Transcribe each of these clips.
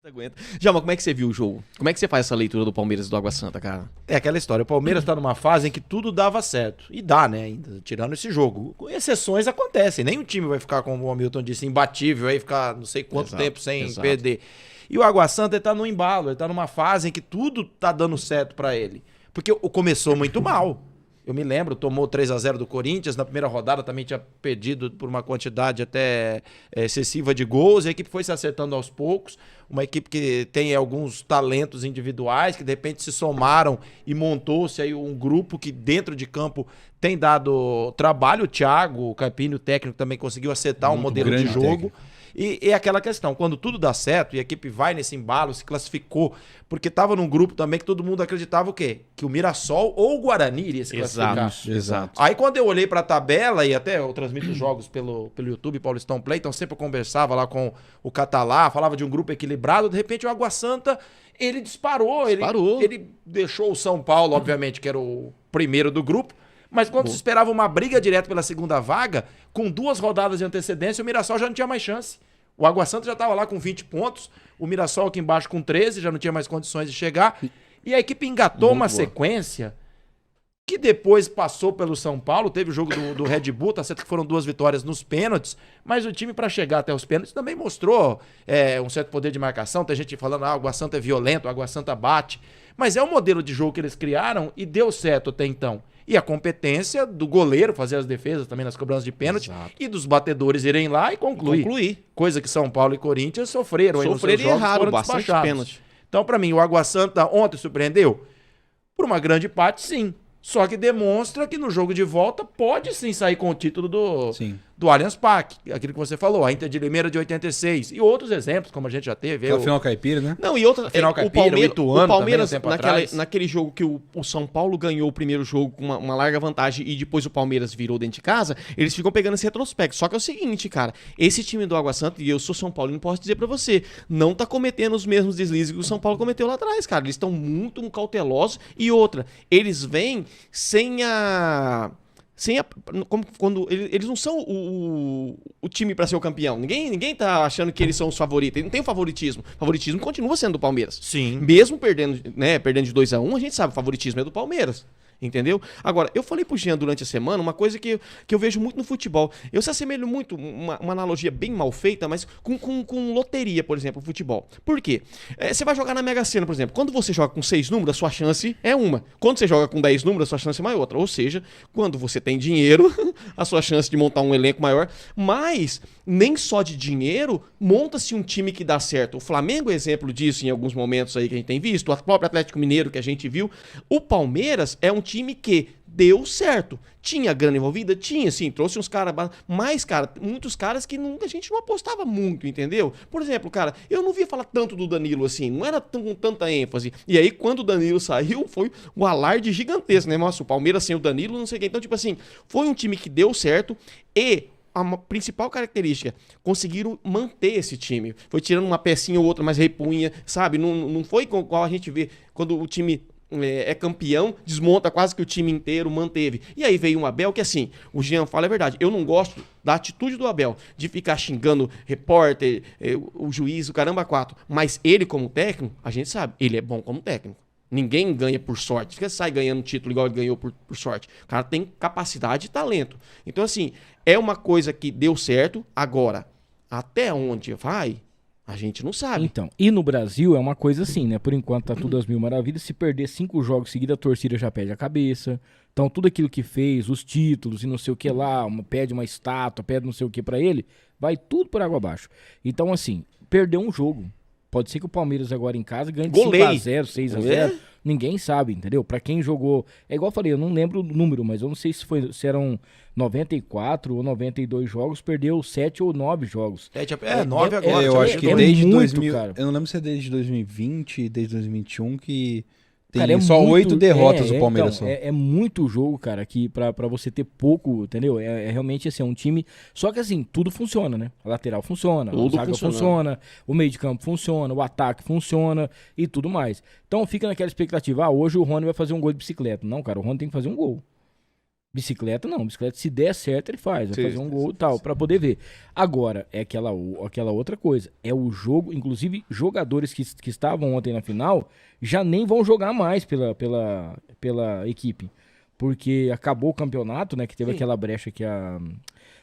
Aguenta. Djalma, como é que você viu o jogo? Como é que você faz essa leitura do Palmeiras e do Água Santa, cara? É aquela história, o Palmeiras tá numa fase em que tudo dava certo. E dá, né, ainda, tirando esse jogo. Exceções acontecem, nem o time vai ficar, como o Hamilton disse, imbatível, aí ficar não sei quanto tempo sem perder. E o Água Santa, ele tá no embalo, ele tá numa fase em que tudo tá dando certo pra ele. Porque começou muito mal. Eu me lembro, tomou 3-0 do Corinthians, na primeira rodada também tinha perdido por uma quantidade até excessiva de gols, a equipe foi se acertando aos poucos, uma equipe que tem alguns talentos individuais, que de repente se somaram e montou-se aí um grupo que dentro de campo tem dado trabalho. O Thiago, o Campinho, o técnico, também conseguiu acertar um modelo de jogo. E é aquela questão, quando tudo dá certo e a equipe vai nesse embalo, se classificou, porque estava num grupo também que todo mundo acreditava o quê? Que o Mirassol ou o Guarani iria se classificar. Exato. Aí quando eu olhei para a tabela, e até eu transmito os jogos pelo YouTube, Paulistão Play, então sempre eu conversava lá com o Catalá, falava de um grupo equilibrado, de repente o Água Santa, ele disparou. Ele deixou o São Paulo, obviamente, que era o primeiro do grupo, mas quando se esperava uma briga direta pela segunda vaga, com 2 rodadas de antecedência, o Mirassol já não tinha mais chance. O Água Santa já estava lá com 20 pontos, o Mirassol aqui embaixo com 13, já não tinha mais condições de chegar. E a equipe engatou uma sequência que depois passou pelo São Paulo, teve o jogo do Red Bull, tá certo que foram 2 vitórias nos pênaltis, mas o time para chegar até os pênaltis também mostrou um certo poder de marcação. Tem gente falando, o Água Santa é violento, o Água Santa bate, mas é um modelo de jogo que eles criaram e deu certo até então. E a competência do goleiro fazer as defesas também nas cobranças de pênalti. Exato. E dos batedores irem lá e concluir. Coisa que São Paulo e Corinthians sofreram nos seus jogos, foram bastante pênalti. Então, para mim, o Água Santa ontem surpreendeu? Por uma grande parte, sim. Só que demonstra que no jogo de volta pode sim sair com o título do Allianz Parque. Aquilo que você falou, a Inter de Limeira de 86. E outros exemplos, como a gente já teve. O final caipira, né? Não, e outra. Final caipira, o Palmeiras, naquele jogo que o São Paulo ganhou o primeiro jogo com uma larga vantagem e depois o Palmeiras virou dentro de casa, eles ficam pegando esse retrospecto. Só que é o seguinte, cara, esse time do Água Santa, e eu sou São Paulo, não posso dizer pra você, não tá cometendo os mesmos deslizes que o São Paulo cometeu lá atrás, cara. Eles estão muito cautelosos. E outra, eles vêm quando eles não são o time para ser o campeão. Ninguém tá achando que eles são os favoritos. Ele não tem o favoritismo. O favoritismo continua sendo do Palmeiras. Sim. Mesmo perdendo de 2-1, a gente sabe, o favoritismo é do Palmeiras. Entendeu? Agora, eu falei pro Jean durante a semana uma coisa que eu vejo muito no futebol. Eu se assemelho muito, uma analogia bem mal feita, mas com loteria, por exemplo, futebol. Por quê? Você vai jogar na Mega Sena, por exemplo. Quando você joga com 6 números, a sua chance é uma. Quando você joga com 10 números, a sua chance é maior outra. Ou seja, quando você tem dinheiro, a sua chance de montar um elenco maior. Mas, nem só de dinheiro, monta-se um time que dá certo. O Flamengo é exemplo disso em alguns momentos aí que a gente tem visto. O próprio Atlético Mineiro que a gente viu. O Palmeiras é um time que deu certo. Tinha grana envolvida? Tinha, sim. Trouxe uns caras, muitos caras que a gente não apostava muito, entendeu? Por exemplo, cara, eu não via falar tanto do Danilo assim, não era com tanta ênfase. E aí, quando o Danilo saiu, foi um alarde gigantesco, né? Nossa, o Palmeiras sem o Danilo, não sei o quê. Então, tipo assim, foi um time que deu certo e a principal característica, conseguiram manter esse time. Foi tirando uma pecinha ou outra, mas repunha, sabe? Não foi igual a gente vê quando o time é campeão, desmonta quase que o time inteiro, manteve. E aí veio um Abel que, assim, o Jean fala a verdade, eu não gosto da atitude do Abel, de ficar xingando repórter, o juiz, o caramba 4, mas ele como técnico, a gente sabe, ele é bom como técnico. Ninguém ganha por sorte. Você sai ganhando título igual ele ganhou por sorte. O cara tem capacidade e talento. Então, assim, é uma coisa que deu certo. Agora, até onde vai, a gente não sabe. Então, e no Brasil é uma coisa assim, né? Por enquanto tá tudo às mil maravilhas. Se perder 5 jogos seguidos, a torcida já perde a cabeça. Então, tudo aquilo que fez, os títulos e não sei o que lá, pede uma estátua, pede não sei o que pra ele, vai tudo por água abaixo. Então, assim, perdeu um jogo. Pode ser que o Palmeiras agora em casa ganhe de 5-0, 6-0. Ninguém sabe, entendeu? Pra quem jogou... É igual eu falei, eu não lembro o número, mas eu não sei se eram 94 ou 92 jogos, perdeu 7 ou 9 jogos. 9 agora. Eu acho que desde muito, 2000... cara. Eu não lembro se é desde 2020, desde 2021 que... Tem Cara, só 8 derrotas o Palmeiras. Então, é muito jogo, cara, que pra você ter pouco, entendeu? É realmente assim, um time... Só que assim, tudo funciona, né? A lateral funciona, a zaga funciona, o meio de campo funciona, o ataque funciona e tudo mais. Então fica naquela expectativa, hoje o Rony vai fazer um gol de bicicleta. Não, cara, o Rony tem que fazer um gol. Bicicleta não, bicicleta se der certo ele faz, vai Sim, fazer um gol e tal, pra poder ver. Agora, é aquela outra coisa, é o jogo, inclusive jogadores que estavam ontem na final, já nem vão jogar mais pela equipe, porque acabou o campeonato, né, que teve aquela brecha que a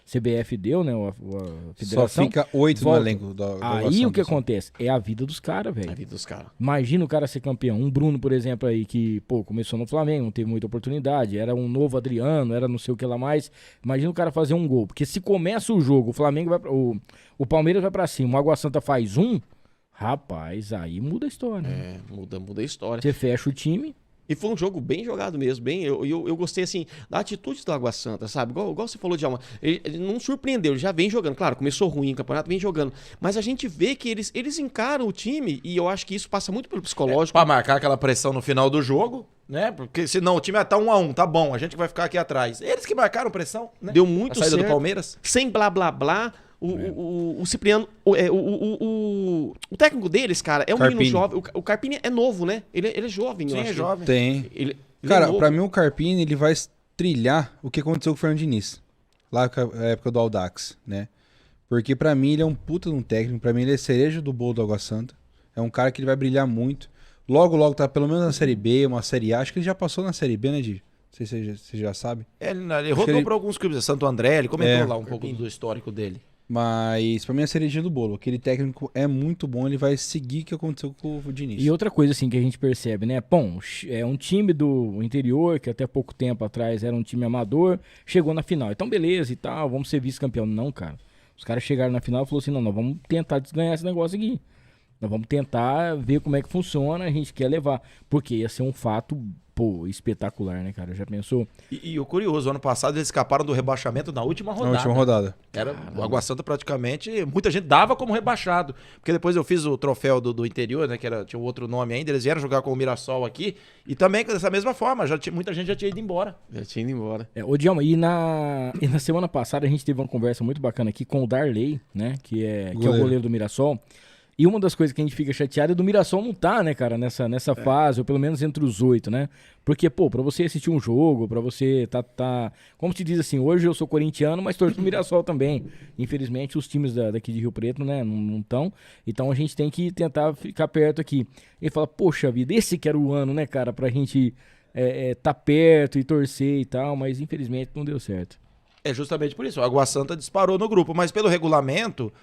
CBF deu, né, a federação. Só fica 8 no volta. elenco do Aí o que acontece? É a vida dos caras, velho. A vida dos caras. Imagina o cara ser campeão. Um Bruno, por exemplo, aí, que, pô, começou no Flamengo, não teve muita oportunidade. Era um novo Adriano, era não sei o que lá mais. Imagina o cara fazer um gol. Porque se começa o jogo, o Flamengo vai o Palmeiras vai pra cima, o Água Santa faz um, rapaz, aí muda a história. Né? Muda a história. Você fecha o time. E foi um jogo bem jogado mesmo, eu gostei, assim, da atitude do Água Santa, sabe? Igual você falou, Djalma, ele não surpreendeu, ele já vem jogando, claro, começou ruim o campeonato, vem jogando, mas a gente vê que eles encaram o time, e eu acho que isso passa muito pelo psicológico. Pra marcar aquela pressão no final do jogo, né? Porque senão o time tá 1-1, tá bom, a gente vai ficar aqui atrás. Eles que marcaram pressão, né? Deu muito a saída certo, do Palmeiras. sem blá blá blá. O Cipriano, o técnico deles, cara, é um menino jovem. O Carpini é novo, né? Ele é jovem, Sim, eu acho. é jovem. Tem. Ele Cara, é novo. pra mim o Carpini, ele vai trilhar o que aconteceu com o Fernando Diniz. Lá na época do Audax, né? Porque pra mim ele é um puta de um técnico. Pra mim ele é cereja do bolo do Água Santa. É um cara que ele vai brilhar muito. Logo tá pelo menos na Série B, uma Série A. Acho que ele já passou na Série B, né, Di? Não sei se você já sabe. Ele rodou pra alguns clubes, Santo André, ele comentou lá um pouco do histórico dele. Mas pra mim é a cerejinha do bolo. Aquele técnico é muito bom, ele vai seguir o que aconteceu com o Diniz. E outra coisa assim que a gente percebe, né? Bom, é um time do interior que até pouco tempo atrás era um time amador, chegou na final. Então beleza e tal, vamos ser vice-campeão. Não, cara. Os caras chegaram na final e falaram assim, não, nós vamos tentar desganhar esse negócio aqui. Nós vamos tentar ver como é que funciona, a gente quer levar. Porque ia ser um fato, pô, espetacular, né, cara? Já pensou? E o curioso, ano passado eles escaparam do rebaixamento na última rodada. Na última rodada. Era o Água Santa praticamente, muita gente dava como rebaixado. Porque depois eu fiz o troféu do interior, né, tinha um outro nome ainda, eles vieram jogar com o Mirassol aqui, e também dessa mesma forma, muita gente já tinha ido embora. Já tinha ido embora. Ô, Djalma, e na semana passada a gente teve uma conversa muito bacana aqui com o Darley, né, que é o goleiro do Mirassol. E uma das coisas que a gente fica chateado é do Mirassol não tá, né, cara, nessa fase, ou pelo menos entre os 8, né? Porque, pô, pra você assistir um jogo, pra você tá... Como te diz assim, hoje eu sou corintiano, mas torço pro Mirassol também. Infelizmente, os times daqui de Rio Preto, né, não estão. Então a gente tem que tentar ficar perto aqui. Ele fala, poxa vida, esse que era o ano, né, cara, pra gente tá perto e torcer e tal, mas infelizmente não deu certo. É justamente por isso, o Água Santa disparou no grupo, mas pelo regulamento...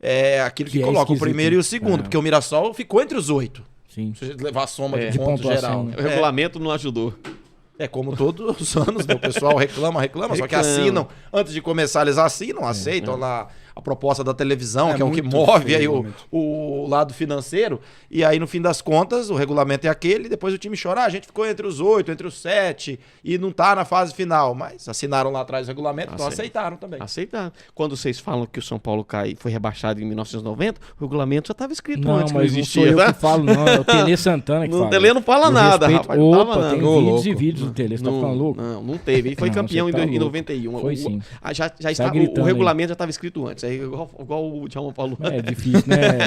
É aquilo que coloca o primeiro e o segundo, porque o Mirassol ficou entre os 8. Sim. Se a gente levar a soma de de pontos pontuação, geral. né? O regulamento não ajudou. É como todos os anos, né? O pessoal reclama, só que assinam. Antes de começar, eles assinam, aceitam lá a proposta da televisão, que é o que move aí o lado financeiro. E aí, no fim das contas, o regulamento é aquele, e depois o time chora, a gente ficou entre os 8, entre os 7, e não tá na fase final. Mas assinaram lá atrás o regulamento, então aceitaram também. Aceitaram. Quando vocês falam que o São Paulo foi rebaixado em 1990, o regulamento já estava escrito não, antes, que mas não não existia. sou eu tá? que falo, não, é o Tele Santana que fala. O Tele não fala nada, rapaz. Não Opa, tava tem nada. vídeos e vídeos do Tele, você tá ficando louco? Não teve. Ele foi campeão você tá em louco. 91. Foi sim. Já está, o regulamento já estava escrito antes. Aí, igual o Djalma falou. É difícil, né?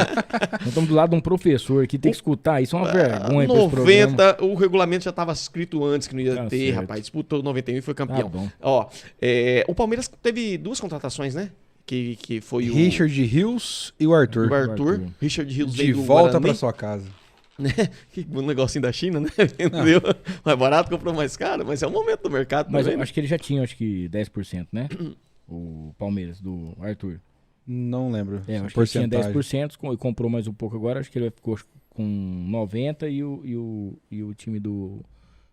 Nós estamos do lado de um professor que tem que escutar. Isso é uma vergonha pra esse programa. 90, o regulamento já estava escrito antes que não ia ter, certo. rapaz. Disputou 91 e foi campeão. Tá bom. Ó, o Palmeiras teve 2 contratações, né? Que foi o Richard Rios e o Arthur. o Arthur. Richard Rios De veio do volta Guarani, pra sua casa. né? Que um negocinho da China, né? Entendeu? Mais barato, comprou mais caro, mas é o momento do mercado Mas também. eu né? acho que ele já tinha, acho que 10%, né? O Palmeiras, do Arthur. Não lembro. Eu acho que ele tinha 10% e comprou mais um pouco agora. Acho que ele ficou com 90% e o time do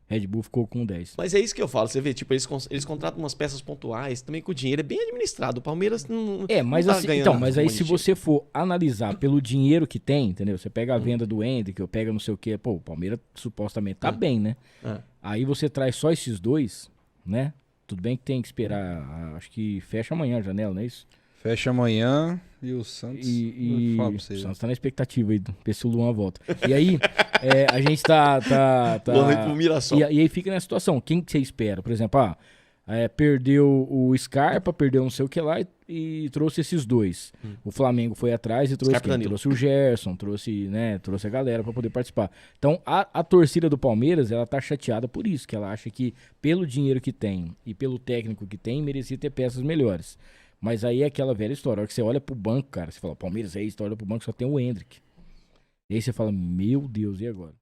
Red Bull ficou com 10%. Mas é isso que eu falo, você vê, tipo, eles contratam umas peças pontuais, também com o dinheiro é bem administrado. O Palmeiras não Mas não tá assim, ganhando então, mas aí um monte se de você for analisar pelo dinheiro que tem, entendeu? Você pega a venda do Hendrick, eu pego não sei o quê, pô, o Palmeiras supostamente tá bem, né? É. Aí você traz só esses dois, né? Tudo bem que tem que esperar, acho que fecha amanhã a janela, não é isso? Fecha amanhã e o Santos... E Vou falar pra o vocês. Santos tá na expectativa aí, ver se o Luan volta. E aí, a gente tá Luan veio pro Mirassol. E aí fica nessa situação, quem que você espera? Por exemplo, Perdeu o Scarpa, perdeu não sei o que lá e trouxe esses dois. O Flamengo foi atrás e trouxe quem? Trouxe o Gerson, trouxe a galera pra poder participar. Então a torcida do Palmeiras, ela tá chateada por isso, que ela acha que pelo dinheiro que tem e pelo técnico que tem, merecia ter peças melhores. Mas aí é aquela velha história, a hora que você olha pro banco, cara, você fala, Palmeiras é isso, você olha pro banco, só tem o Endrick. E aí você fala, meu Deus, e agora?